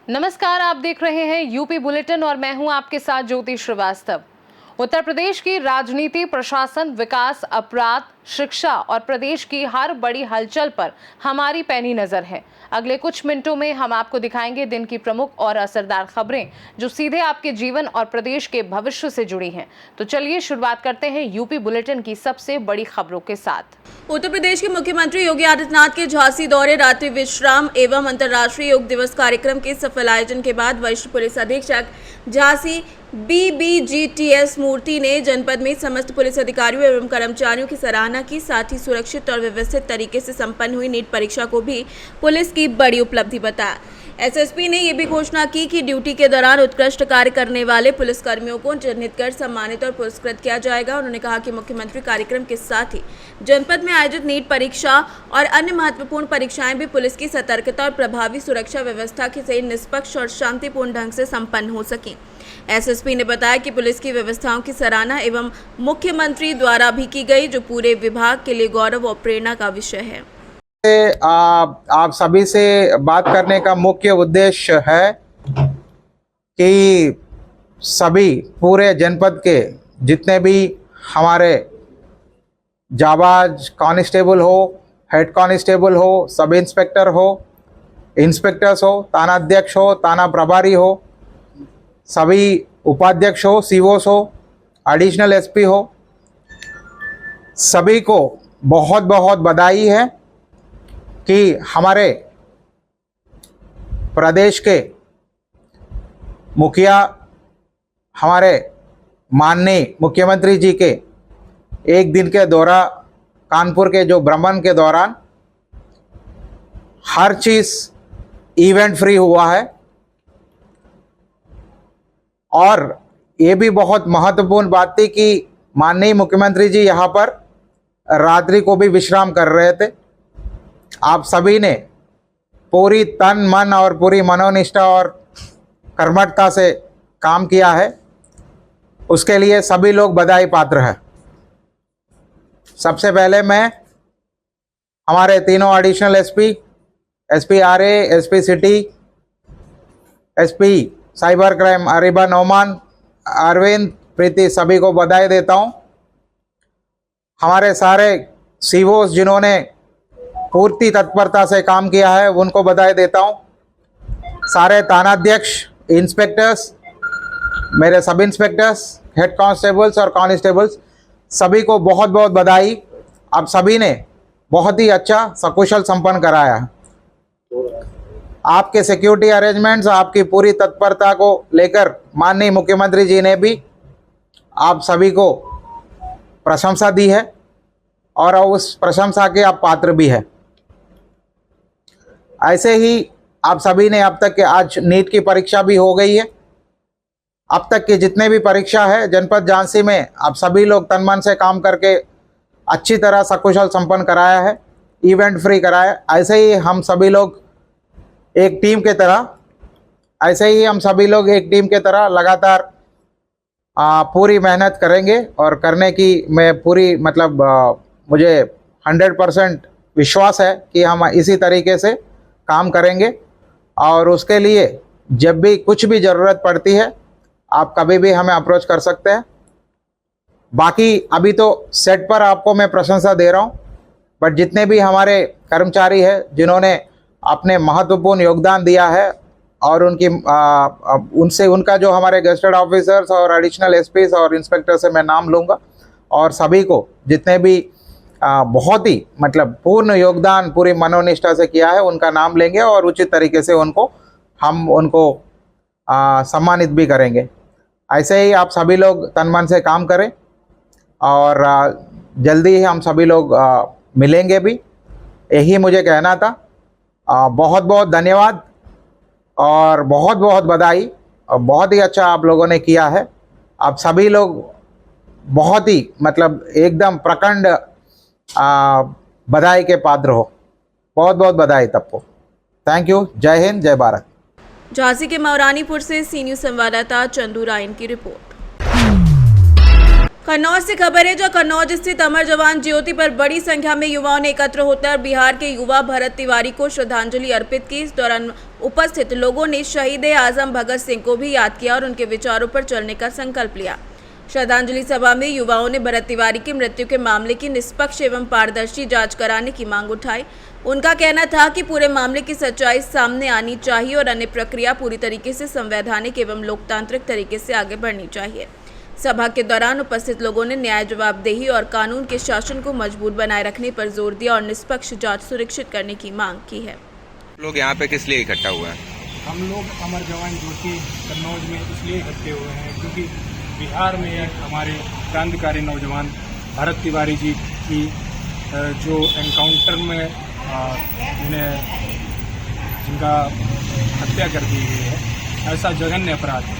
नमस्कार, आप देख रहे हैं यूपी बुलेटिन और मैं हूं आपके साथ ज्योति श्रीवास्तव। उत्तर प्रदेश की राजनीति, प्रशासन, विकास, अपराध, शिक्षा और प्रदेश की हर बड़ी हलचल पर हमारी पैनी नजर है। अगले कुछ मिनटों में हम आपको दिखाएंगे दिन की प्रमुख और असरदार खबरें जो सीधे आपके जीवन और प्रदेश के भविष्य से जुड़ी हैं। तो चलिए शुरुआत करते हैं यूपी बुलेटिन की सबसे बड़ी खबरों के साथ। उत्तर प्रदेश के मुख्यमंत्री योगी आदित्यनाथ के झांसी दौरे, रात्रि विश्राम एवं अंतर्राष्ट्रीय योग दिवस कार्यक्रम के सफल आयोजन के बाद वरिष्ठ पुलिस अधीक्षक झांसी BBGTS मूर्ति ने जनपद में समस्त पुलिस अधिकारियों एवं कर्मचारियों की सराहना की। साथ ही सुरक्षित और व्यवस्थित तरीके से संपन्न हुई नीट परीक्षा को भी पुलिस की बड़ी उपलब्धि बताया। SSP ने यह भी घोषणा की कि ड्यूटी के दौरान उत्कृष्ट कार्य करने वाले पुलिसकर्मियों को चिन्हित कर सम्मानित और पुरस्कृत किया जाएगा। उन्होंने कहा कि मुख्यमंत्री कार्यक्रम के साथ ही जनपद में आयोजित नीट परीक्षा और अन्य महत्वपूर्ण परीक्षाएं भी पुलिस की सतर्कता और प्रभावी सुरक्षा व्यवस्था से निष्पक्ष और शांतिपूर्ण ढंग से संपन्न हो सकें। SSP ने बताया कि पुलिस की व्यवस्थाओं की सराहना एवं मुख्यमंत्री द्वारा भी की गई, जो पूरे विभाग के लिए गौरव और प्रेरणा का विषय है। आप सभी से बात करने का मुख्य उद्देश्य है कि सभी पूरे जनपद के जितने भी हमारे जाबाज कांस्टेबल हो, हेड कांस्टेबल हो, सब इंस्पेक्टर हो, इंस्पेक्टर्स हो, थाना अध्यक्ष हो, थाना प्रभारी हो, सभी उपाध्यक्ष हो, COs हो, एडिशनल SP हो, सभी को बहुत बहुत बधाई है कि हमारे प्रदेश के मुखिया, हमारे माननीय मुख्यमंत्री जी के एक दिन के दौरा कानपुर के जो भ्रमण के दौरान हर चीज़ इवेंट फ्री हुआ है। और ये भी बहुत महत्वपूर्ण बात थी कि माननीय मुख्यमंत्री जी यहाँ पर रात्रि को भी विश्राम कर रहे थे। आप सभी ने पूरी तन मन और पूरी मनोनिष्ठा और कर्मठता से काम किया है, उसके लिए सभी लोग बधाई पात्र हैं। सबसे पहले मैं हमारे तीनों additional SP, SP RA, SP city, SP cyber crime Ariba Nauman, Arvind, Preeti, सभी को बधाई देता हूं। हमारे सारे COs जिन्होंने पूर्ति तत्परता से काम किया है उनको बधाई देता हूं। सारे थानाध्यक्ष, इंस्पेक्टर्स, मेरे सब इंस्पेक्टर्स, हेड कांस्टेबल्स और कांस्टेबल्स, सभी को बहुत बहुत बधाई। आप सभी ने बहुत ही अच्छा सकुशल संपन्न कराया। आपके सिक्योरिटी अरेंजमेंट्स, आपकी पूरी तत्परता को लेकर माननीय मुख्यमंत्री जी ने भी आप सभी को प्रशंसा दी है और उस प्रशंसा के आप पात्र भी हैं। ऐसे ही आप सभी ने अब तक के आज नीट की परीक्षा भी हो गई है। अब तक के जितने भी परीक्षा है जनपद झांसी में आप सभी लोग तन मन से काम करके अच्छी तरह सकुशल संपन्न कराया है, इवेंट फ्री कराया। ऐसे ही हम सभी लोग एक टीम के तरह लगातार पूरी मेहनत करेंगे और करने की मैं पूरी मुझे 100% विश्वास है कि हम इसी तरीके से काम करेंगे। और उसके लिए जब भी कुछ भी ज़रूरत पड़ती है आप कभी भी हमें अप्रोच कर सकते हैं। बाकी अभी तो सेट पर आपको मैं प्रशंसा दे रहा हूँ, बट जितने भी हमारे कर्मचारी हैं जिन्होंने अपने महत्वपूर्ण योगदान दिया है और उनका जो हमारे गेस्टेड ऑफिसर्स और एडिशनल SPs और इंस्पेक्टर से मैं नाम लूँगा, और सभी को जितने भी बहुत ही पूर्ण योगदान पूरी मनोनिष्ठा से किया है उनका नाम लेंगे और उचित तरीके से उनको सम्मानित भी करेंगे। ऐसे ही आप सभी लोग तन मन से काम करें और जल्दी ही हम सभी लोग मिलेंगे भी, यही मुझे कहना था। बहुत बहुत धन्यवाद और बहुत बहुत बधाई। बहुत ही अच्छा आप लोगों ने किया है। आप सभी लोग बहुत ही एकदम प्रखंड बधाई के पात्र हो। बहुत बहुत बधाई सबको। Thank you. जय हिंद, जय भारत। झांसी के मौरानीपुर से सी न्यूज़ संवाददाता चंदू रायन की रिपोर्ट। कन्नौज से खबर है, जो कन्नौज स्थित अमर जवान ज्योति पर बड़ी संख्या में युवाओं ने एकत्र होकर बिहार के युवा भरत तिवारी को श्रद्धांजलि अर्पित की। इस दौरान उपस्थित लोगों ने शहीद आजम भगत सिंह को भी याद किया और उनके विचारों पर चलने का संकल्प लिया। श्रद्धांजलि सभा में युवाओं ने भरत तिवारी की मृत्यु के मामले की निष्पक्ष एवं पारदर्शी जांच कराने की मांग उठाई। उनका कहना था कि पूरे मामले की सच्चाई सामने आनी चाहिए और अन्य प्रक्रिया पूरी तरीके से संवैधानिक एवं लोकतांत्रिक तरीके से आगे बढ़नी चाहिए। सभा के दौरान उपस्थित लोगों ने न्याय, जवाबदेही और कानून के शासन को मजबूत बनाए रखने पर जोर दिया और निष्पक्ष जांच सुनिश्चित करने की मांग की है। लोग यहाँ पे किस लिए इकट्ठा हुआ है? हम लोग अमर जवान ज्योति कन्नौज में इसलिए इकट्ठे हुए हैं क्योंकि बिहार में एक हमारे क्रांतिकारी नौजवान भरत तिवारी जी की जो एनकाउंटर में जिनका हत्या कर दी गई है, ऐसा जघन्य अपराध है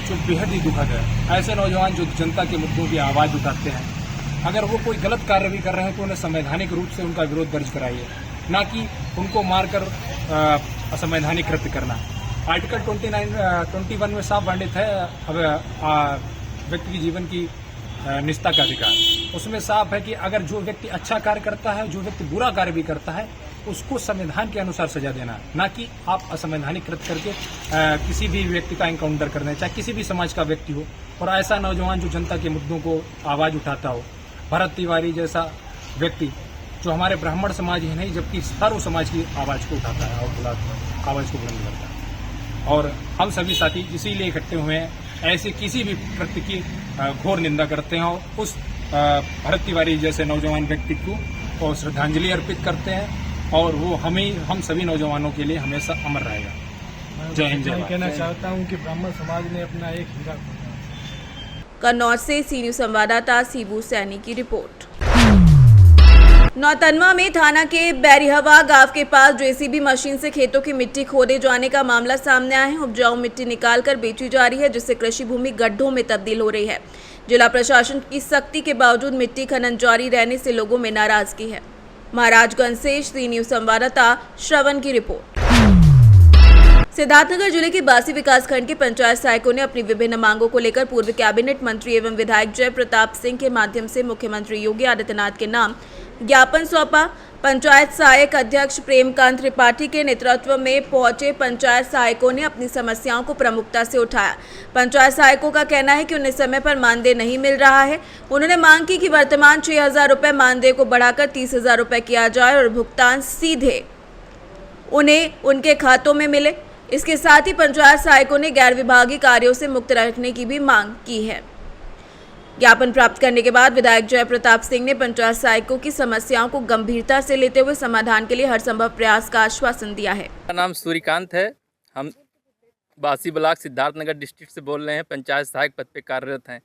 जो बेहद ही दुखद है। ऐसे नौजवान जो जनता के मुद्दों की आवाज़ उठाते हैं, अगर वो कोई गलत कार्य भी कर रहे हैं तो उन्हें संवैधानिक रूप से उनका विरोध दर्ज कराइए, ना कि उनको मारकर असंवैधानिक कृत्य करना। आर्टिकल 21 में साफ वर्णित है अब व्यक्ति की जीवन की निजता का अधिकार। उसमें साफ है कि अगर जो व्यक्ति अच्छा कार्य करता है, जो व्यक्ति बुरा कार्य भी करता है, उसको संविधान के अनुसार सजा देना, ना कि आप असंवैधानिक कृत्य करके किसी भी व्यक्ति का एनकाउंटर करना, चाहे किसी भी समाज का व्यक्ति हो। और ऐसा नौजवान जो जनता के मुद्दों को आवाज़ उठाता हो, भरत तिवारी जैसा व्यक्ति जो हमारे ब्राह्मण समाज ही नहीं जबकि सर्व समाज की आवाज़ को उठाता है और आवाज़ को बुलंद करता है। और हम सभी साथी इसीलिए इकट्ठे हुए हैं, ऐसे किसी भी कृत्य की घोर निंदा करते हैं और उस भरत तिवारी जैसे नौजवान व्यक्ति को श्रद्धांजलि अर्पित करते हैं और वो हम सभी नौजवानों के लिए हमेशा अमर रहेगा। जय हिंद, जय भारत। कहना चाहता हूँ कि ब्राह्मण समाज ने अपना एक हीरा कन्नौज से सी न्यूज़ संवाददाता शिबू सैनी की रिपोर्ट। नौतनवा में थाना के बैरिहवा गांव के पास जेसीबी मशीन से खेतों की मिट्टी खोदे जाने का मामला सामने आया है। उपजाऊ मिट्टी निकालकर बेची जा रही है, जिससे कृषि भूमि गड्ढों में तब्दील हो रही है। जिला प्रशासन की सख्ती के बावजूद मिट्टी खनन जारी रहने से लोगों में नाराजगी है। महाराजगंज से सी न्यूज़ संवाददाता श्रवण की रिपोर्ट। सिद्धार्थनगर जिले के बासी विकासखंड के पंचायत सहायकों ने अपनी विभिन्न मांगों को लेकर पूर्व कैबिनेट मंत्री एवं विधायक जय प्रताप सिंह के माध्यम से मुख्यमंत्री योगी आदित्यनाथ के नाम ज्ञापन सौंपा। पंचायत सहायक अध्यक्ष प्रेमकांत त्रिपाठी के नेतृत्व में पहुंचे पंचायत सहायकों ने अपनी समस्याओं को प्रमुखता से उठाया। पंचायत सहायकों का कहना है कि उन्हें समय पर मानदेय नहीं मिल रहा है। उन्होंने मांग की कि वर्तमान 6,000 रुपये मानदेय को बढ़ाकर 30,000 रुपये किया जाए और भुगतान सीधे उन्हें उनके खातों में मिले। इसके साथ ही पंचायत सहायकों ने गैर विभागीय कार्यों से मुक्त रखने की भी मांग की है। ज्ञापन प्राप्त करने के बाद विधायक जय प्रताप सिंह ने पंचायत सहायकों की समस्याओं को गंभीरता से लेते हुए समाधान के लिए हर संभव प्रयास का आश्वासन दिया है। मेरा नाम सूर्यकांत है। हम बासी ब्लॉक सिद्धार्थनगर डिस्ट्रिक्ट से बोल रहे हैं, पंचायत सहायक पद पे कार्यरत हैं।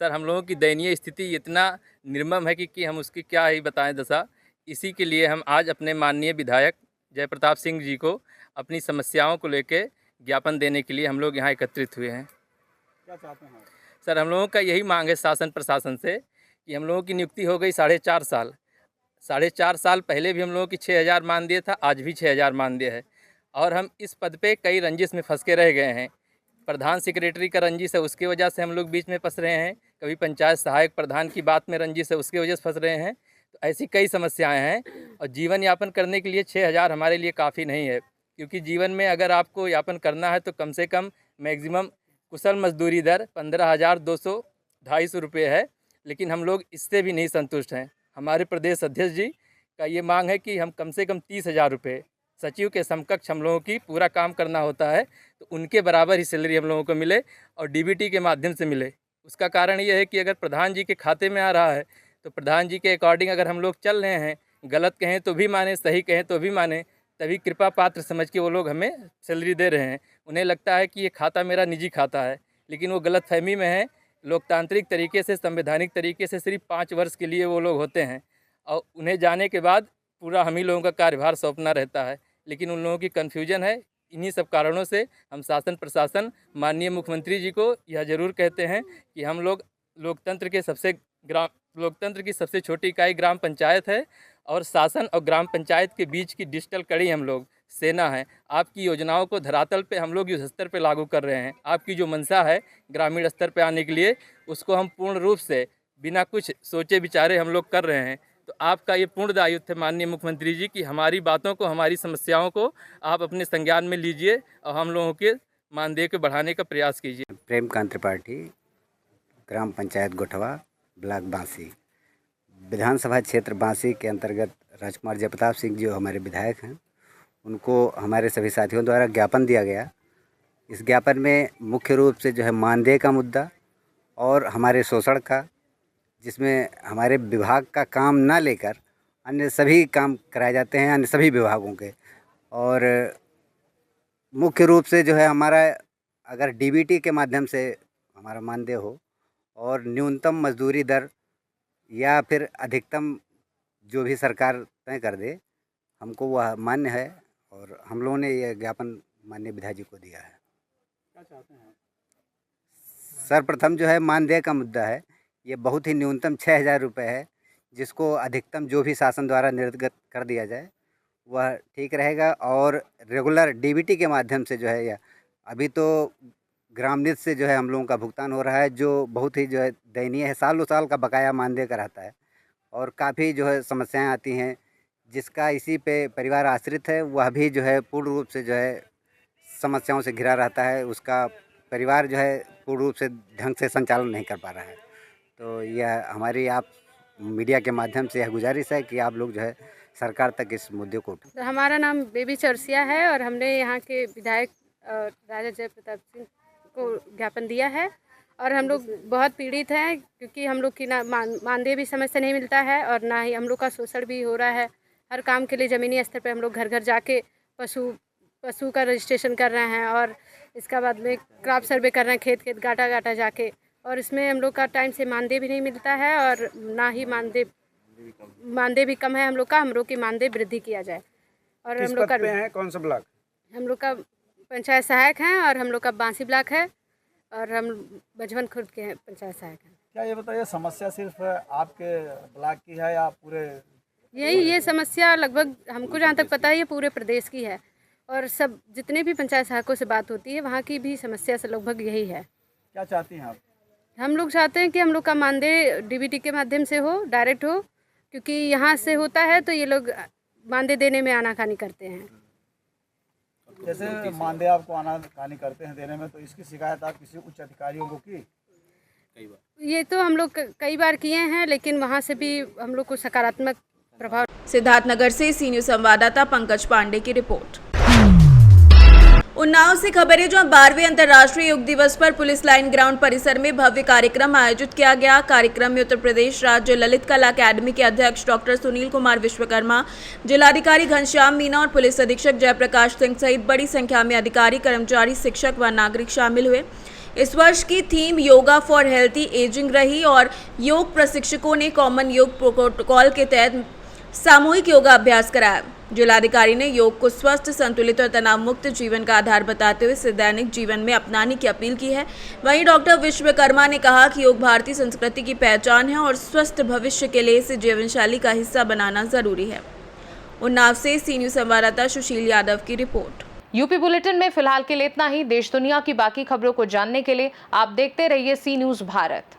सर, हम लोगों की दयनीय स्थिति इतना निर्मम है कि हम उसकी क्या ही बताएं दशा। इसी के लिए हम आज अपने माननीय विधायक जय प्रताप सिंह जी को अपनी समस्याओं को लेकर ज्ञापन देने के लिए हम लोग यहाँ एकत्रित हुए हैं। क्या चाहते हैं सर, हम लोगों का यही मांग है शासन प्रशासन से कि हम लोगों की नियुक्ति हो गई 4.5 साल पहले भी हम लोगों की 6,000 मानदेय था, आज भी 6,000 मानदेय है। और हम इस पद पे कई रंजिश में फंस के रह गए हैं। प्रधान सेक्रेटरी का रंजिश है, उसकी वजह से हम लोग बीच में फंस रहे हैं। कभी पंचायत सहायक प्रधान की बात में रंजिश है, उसकी वजह से फंस रहे हैं। तो ऐसी कई समस्याएँ हैं और जीवन यापन करने के लिए 6,000 हमारे लिए काफ़ी नहीं है, क्योंकि जीवन में अगर आपको यापन करना है तो कम से कम मैक्सिमम कुशल मजदूरी दर 15,200-250 रुपये है। लेकिन हम लोग इससे भी नहीं संतुष्ट हैं। हमारे प्रदेश अध्यक्ष जी का ये मांग है कि हम कम से कम 30,000 रुपये सचिव के समकक्ष हम लोगों की पूरा काम करना होता है, तो उनके बराबर ही सैलरी हम लोगों को मिले और डीबीटी के माध्यम से मिले। उसका कारण ये है कि अगर प्रधान जी के खाते में आ रहा है तो प्रधान जी के अकॉर्डिंग अगर हम लोग चल रहे हैं, गलत कहें तो भी माने, सही कहें तो भी माने, तभी कृपा पात्र समझ के वो लोग हमें सैलरी दे रहे हैं। उन्हें लगता है कि ये खाता मेरा निजी खाता है, लेकिन वो गलत फहमी में है। लोकतांत्रिक तरीके से, संवैधानिक तरीके से सिर्फ 5 वर्ष के लिए वो लोग होते हैं और उन्हें जाने के बाद पूरा हम ही लोगों का कार्यभार सौंपना रहता है। लेकिन उन लोगों की कन्फ्यूजन है। इन्हीं सब कारणों से हम शासन प्रशासन माननीय मुख्यमंत्री जी को यह ज़रूर कहते हैं कि हम लोग लोकतंत्र की सबसे छोटी इकाई ग्राम पंचायत है और शासन और ग्राम पंचायत के बीच की डिजिटल कड़ी हम लोग सेना है। आपकी योजनाओं को धरातल पे हम लोग युद्ध स्तर पे लागू कर रहे हैं। आपकी जो मंशा है ग्रामीण स्तर पे आने के लिए, उसको हम पूर्ण रूप से बिना कुछ सोचे विचारे हम लोग कर रहे हैं। तो आपका ये पूर्ण दायित्व है माननीय मुख्यमंत्री जी कि हमारी बातों को, हमारी समस्याओं को आप अपने संज्ञान में लीजिए और हम लोगों के मानदेय को बढ़ाने का प्रयास कीजिए। प्रेमकांत त्रिपाठी, ग्राम पंचायत गोठवा, ब्लॉक बांसी, विधानसभा क्षेत्र बांसी के अंतर्गत राजकुमार जयप्रताप सिंह जो हमारे विधायक हैं, उनको हमारे सभी साथियों द्वारा ज्ञापन दिया गया। इस ज्ञापन में मुख्य रूप से जो है मानदेय का मुद्दा और हमारे शोषण का, जिसमें हमारे विभाग का काम ना लेकर अन्य सभी काम कराए जाते हैं, अन्य सभी विभागों के। और मुख्य रूप से जो है हमारा अगर डीबीटी के माध्यम से हमारा मानदेय हो और न्यूनतम मजदूरी दर या फिर अधिकतम जो भी सरकार तय कर दे, हमको वह मान्य है। और हम लोगों ने यह ज्ञापन माननीय विधायक जी को दिया है। क्या चाहते हैं? सर्वप्रथम जो है मानदेय का मुद्दा है, ये बहुत ही न्यूनतम 6,000 रुपये है, जिसको अधिकतम जो भी शासन द्वारा निर्गत कर दिया जाए वह ठीक रहेगा। और रेगुलर डीबीटी के माध्यम से जो है, या अभी तो ग्रामनिध से जो है हम लोगों का भुगतान हो रहा है, जो बहुत ही जो है दयनीय है। सालों साल का बकाया मानदेय का रहता है और काफ़ी जो है समस्याएं आती हैं। जिसका इसी पे परिवार आश्रित है, वह भी जो है पूर्ण रूप से जो है समस्याओं से घिरा रहता है। उसका परिवार जो है पूर्ण रूप से ढंग से संचालन नहीं कर पा रहा है। तो यह हमारी आप मीडिया के माध्यम से यह गुजारिश है कि आप लोग जो है सरकार तक इस मुद्दे को तो हमारा नाम बेबी चौरसिया है और हमने यहाँ के विधायक राजा जयप्रताप सिंह को ज्ञापन दिया है। और हम लोग बहुत पीड़ित हैं, क्योंकि हम लोग की ना मानदेय भी समय से नहीं मिलता है और ना ही हम लोग का शोषण भी हो रहा है। हर काम के लिए ज़मीनी स्तर पे हम लोग घर घर जाके पशु का रजिस्ट्रेशन कर रहे हैं और इसका बाद में क्रॉप सर्वे कर रहे हैं, खेत खेत गाटा गाटा जाके। और इसमें हम लोग का टाइम से मानदेय भी नहीं मिलता है और ना ही मानदेय भी कम है हम लोग की मानदेय वृद्धि किया जाए। और हम लोग का कौन सा ब्लॉक? हम लोग का पंचायत सहायक हैं और हम लोग का बांसी ब्लॉक है और हम बजवन खुर्द के हैं पंचायत सहायक हैं। क्या ये बताइए, समस्या सिर्फ आपके ब्लॉक की है या पूरे? ये समस्या लगभग हमको जहाँ तक पता है ये पूरे प्रदेश की है और सब जितने भी पंचायत सहायकों से बात होती है वहाँ की भी समस्या से लगभग यही है। क्या चाहती हैं आप? हम लोग चाहते हैं कि हम लोग का मानदेय डीबीटी के माध्यम से हो, डायरेक्ट हो, क्योंकि यहाँ से होता है तो ये लोग मानदेय देने में आनाकानी करते हैं। जैसे मानदेय आपको आनाकानी करते हैं देने में, तो इसकी शिकायत आप किसी उच्च अधिकारियों को की? ये तो हम लोग कई बार किए हैं, लेकिन वहाँ से भी हम लोग को सकारात्मक प्रभाव। सिद्धार्थनगर से सी न्यूज़ संवाददाता पंकज पांडे की रिपोर्ट। उन्नाव से खबरें, जो 12वें अंतर्राष्ट्रीय योग दिवस पर पुलिस लाइन ग्राउंड परिसर में भव्य कार्यक्रम आयोजित किया गया। कार्यक्रम में उत्तर प्रदेश राज्य ललित कला अकादमी के अध्यक्ष डॉक्टर सुनील कुमार विश्वकर्मा, जिलाधिकारी घनश्याम मीना और पुलिस अधीक्षक जयप्रकाश सिंह सहित बड़ी संख्या में अधिकारी, कर्मचारी, शिक्षक व नागरिक शामिल हुए। इस वर्ष की theme yoga for healthy ageing रही और योग प्रशिक्षकों ने कॉमन योग प्रोटोकॉल के तहत सामूहिक योगा अभ्यास कराया। जिलाधिकारी ने योग को स्वस्थ, संतुलित और तनाव मुक्त जीवन का आधार बताते हुए इसे दैनिक जीवन में अपनाने की अपील की है। वहीं डॉक्टर विश्वकर्मा ने कहा कि योग भारतीय संस्कृति की पहचान है और स्वस्थ भविष्य के लिए इसे जीवनशैली का हिस्सा बनाना जरूरी है। उन्नाव से सी न्यूज़ संवाददाता सुशील यादव की रिपोर्ट। यूपी बुलेटिन में फिलहाल के लिए इतना ही। देश दुनिया की बाकी खबरों को जानने के लिए आप देखते रहिए सी न्यूज़ भारत।